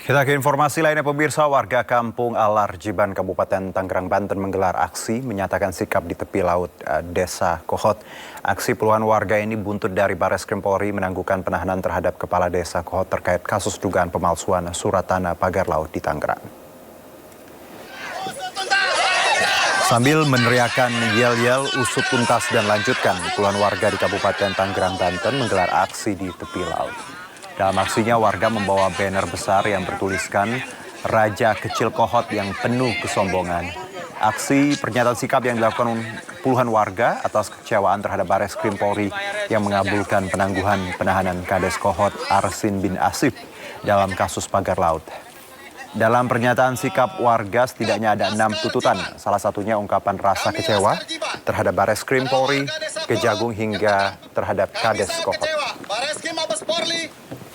Kita ke informasi lainnya, pemirsa. Warga Kampung Alar, Jiban, Kabupaten Tangerang, Banten menggelar aksi menyatakan sikap di tepi laut Desa Kohot. Aksi puluhan warga ini buntut dari Bareskrim Polri menangguhkan penahanan terhadap Kepala Desa Kohot terkait kasus dugaan pemalsuan surat tanah pagar laut di Tangerang. Sambil meneriakan yel-yel usut tuntas dan lanjutkan, puluhan warga di Kabupaten Tangerang, Banten menggelar aksi di tepi laut. Dalam aksinya, warga membawa banner besar yang bertuliskan Raja Kecil Kohot yang penuh kesombongan. Aksi pernyataan sikap yang dilakukan puluhan warga atas kekecewaan terhadap Bareskrim Polri yang mengabulkan penangguhan penahanan Kades Kohot Arsin bin Asif dalam kasus pagar laut. Dalam pernyataan sikap warga setidaknya ada 6 tuntutan, salah satunya ungkapan rasa kecewa terhadap Bareskrim Polri, Kejagung hingga terhadap Kades Kohot. Bareskrim Mabes Polri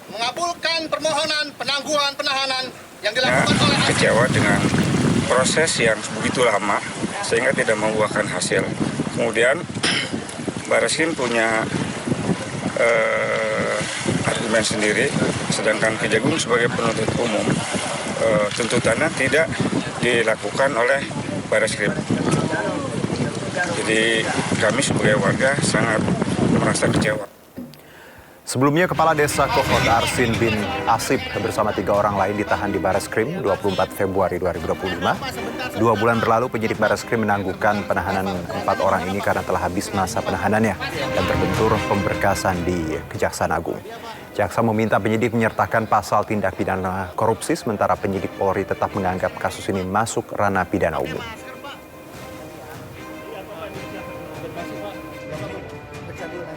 mengabulkan permohonan penangguhan penahanan yang dilakukan oleh kecewa dengan proses yang begitu lama sehingga tidak membuahkan hasil. Kemudian Bareskrim punya argumen sendiri, sedangkan Kejagung sebagai penuntut umum tuntutannya tidak dilakukan oleh Bareskrim. Jadi kami sebagai warga sangat merasa kecewa. Sebelumnya, Kepala Desa Kohot Arsin bin Asif bersama 3 orang lain ditahan di Bareskrim 24 Februari 2025. 2 bulan berlalu, penyidik Bareskrim menangguhkan penahanan 4 orang ini karena telah habis masa penahanannya dan terbentur pemberkasan di Kejaksaan Agung. Jaksa meminta penyidik menyertakan pasal tindak pidana korupsi, sementara penyidik Polri tetap menganggap kasus ini masuk ranah pidana umum.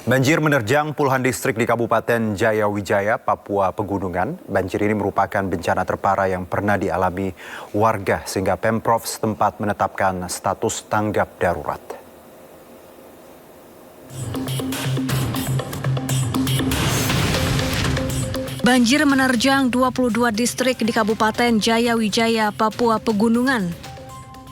Banjir menerjang puluhan distrik di Kabupaten Jayawijaya, Papua Pegunungan. Banjir ini merupakan bencana terparah yang pernah dialami warga sehingga Pemprov setempat menetapkan status tanggap darurat. Banjir menerjang 22 distrik di Kabupaten Jayawijaya, Papua Pegunungan.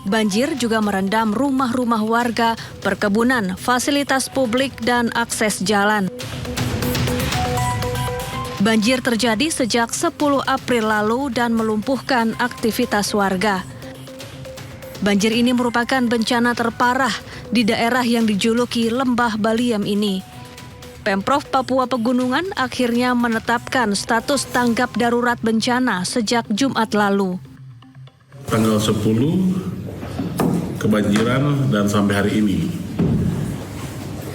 Banjir juga merendam rumah-rumah warga, perkebunan, fasilitas publik, dan akses jalan. Banjir terjadi sejak 10 April lalu dan melumpuhkan aktivitas warga. Banjir ini merupakan bencana terparah di daerah yang dijuluki Lembah Baliem ini. Pemprov Papua Pegunungan akhirnya menetapkan status tanggap darurat bencana sejak Jumat lalu. Tanggal 10 kebanjiran dan sampai hari ini.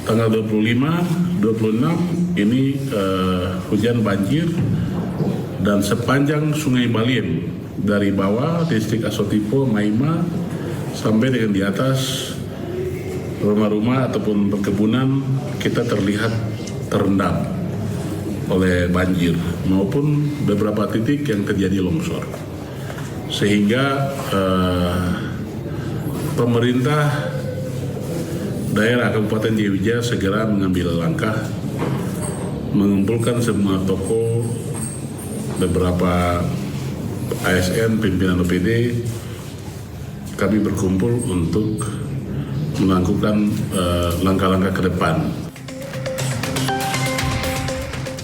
Tanggal 25, 26 ini hujan banjir dan sepanjang Sungai Baliem dari bawah distrik Asotipo, Maima sampai dengan di atas rumah-rumah ataupun perkebunan kita terlihat terendam oleh banjir maupun beberapa titik yang terjadi longsor. Sehingga pemerintah daerah Kabupaten Jayawijaya segera mengambil langkah mengumpulkan semua toko, beberapa ASN, pimpinan OPD. Kami berkumpul untuk melakukan langkah-langkah ke depan.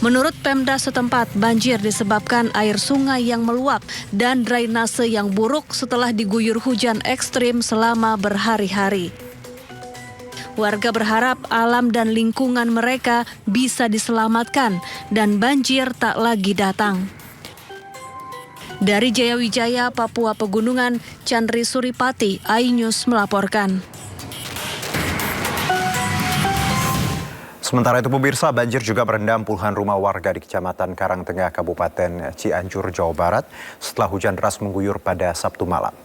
Menurut Pemda setempat, banjir disebabkan air sungai yang meluap dan drainase yang buruk setelah diguyur hujan ekstrim selama berhari-hari. Warga berharap alam dan lingkungan mereka bisa diselamatkan dan banjir tak lagi datang. Dari Jayawijaya, Papua Pegunungan, Chandri Suripati, iNews melaporkan. Sementara itu, pemirsa, banjir juga merendam puluhan rumah warga di Kecamatan Karangtengah, Kabupaten Cianjur, Jawa Barat setelah hujan deras mengguyur pada Sabtu malam.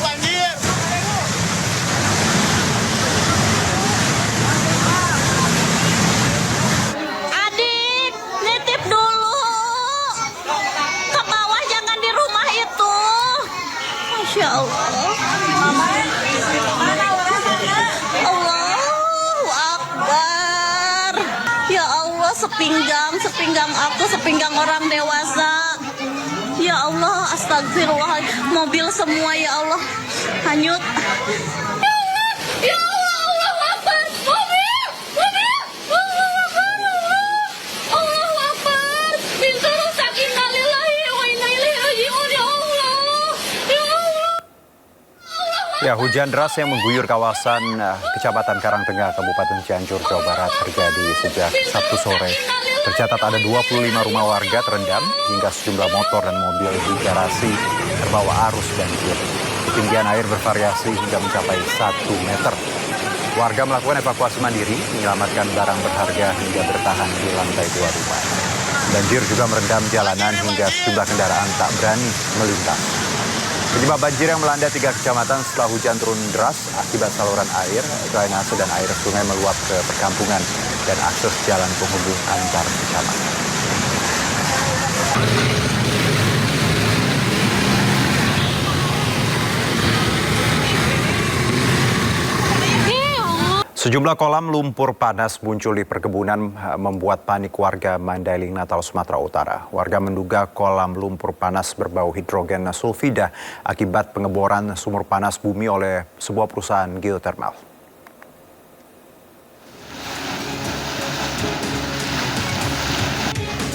banjir. Adik. sepinggang aku, sepinggang orang dewasa. Ya Allah, astagfirullah, mobil semua ya Allah hanyut. Ya Allah, Allah Akbar, mobil, Allah Akbar, pintu rusak, innalillahi wa inna ilaihi raji'un, ya Allah. Ya, hujan deras yang mengguyur kawasan Kecamatan Karangtengah, Kabupaten Cianjur, Jawa Barat terjadi sejak Sabtu sore. Tercatat ada 25 rumah warga terendam hingga sejumlah motor dan mobil di garasi terbawa arus banjir. Ketinggian air bervariasi hingga mencapai 1 meter. Warga melakukan evakuasi mandiri, menyelamatkan barang berharga hingga bertahan di lantai 2 rumah. Banjir juga merendam jalanan hingga sejumlah kendaraan tak berani melintas. Penyebab banjir yang melanda 3 kecamatan setelah hujan turun deras akibat saluran air, drainase dan air sungai meluap ke perkampungan dan akses jalan penghubung antar kecamatan. Sejumlah kolam lumpur panas muncul di perkebunan membuat panik warga Mandailing, Natal, Sumatera Utara. Warga menduga kolam lumpur panas berbau hidrogen sulfida akibat pengeboran sumur panas bumi oleh sebuah perusahaan geotermal.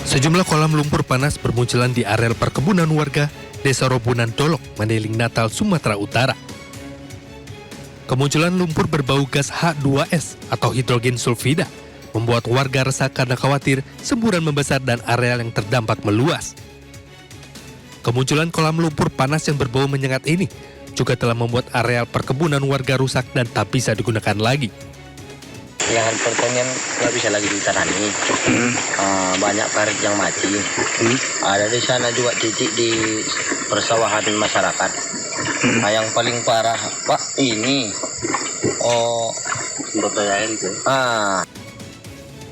Sejumlah kolam lumpur panas bermunculan di areal perkebunan warga Desa Robunan Dolok, Mandailing, Natal, Sumatera Utara. Kemunculan lumpur berbau gas H2S atau hidrogen sulfida membuat warga resah karena khawatir semburan membesar dan areal yang terdampak meluas. Kemunculan kolam lumpur panas yang berbau menyengat ini juga telah membuat areal perkebunan warga rusak dan tak bisa digunakan lagi. Lahan pertanian nggak bisa lagi ditanami, banyak parit yang mati. Ada di sana juga titik di persawahan masyarakat. Yang paling parah, Pak, ini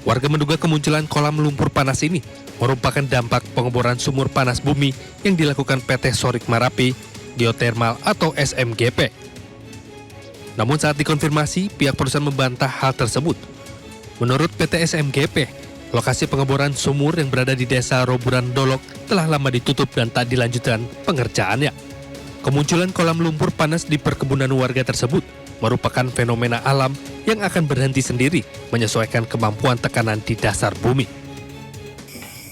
Warga menduga kemunculan kolam lumpur panas ini merupakan dampak pengeboran sumur panas bumi yang dilakukan PT Sorik Marapi Geothermal atau SMGP. Namun saat dikonfirmasi, pihak perusahaan membantah hal tersebut. Menurut PT SMGP, lokasi pengeboran sumur yang berada di Desa Robunan Dolok telah lama ditutup dan tak dilanjutkan pengerjaannya. Kemunculan kolam lumpur panas di perkebunan warga tersebut merupakan fenomena alam yang akan berhenti sendiri menyesuaikan kemampuan tekanan di dasar bumi.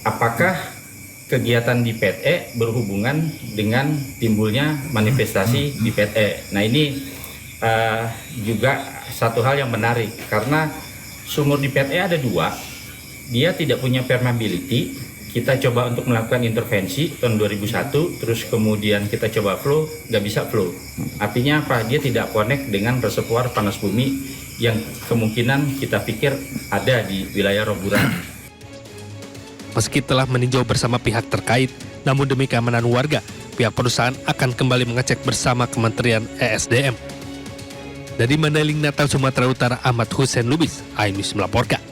Apakah kegiatan di PTE berhubungan dengan timbulnya manifestasi di PTE? Nah, ini juga satu hal yang menarik karena sumur di PTE ada 2, dia tidak punya permeability. Kita coba untuk melakukan intervensi tahun 2001, terus kemudian kita coba flow, nggak bisa flow. Artinya apa? Dia tidak connect dengan reservoir panas bumi yang kemungkinan kita pikir ada di wilayah Roburan. Meski telah meninjau bersama pihak terkait, namun demi keamanan warga, pihak perusahaan akan kembali mengecek bersama Kementerian ESDM. Dari Mandailing, Natal, Sumatera Utara, Ahmad Hussein Lubis, iNews melaporkan.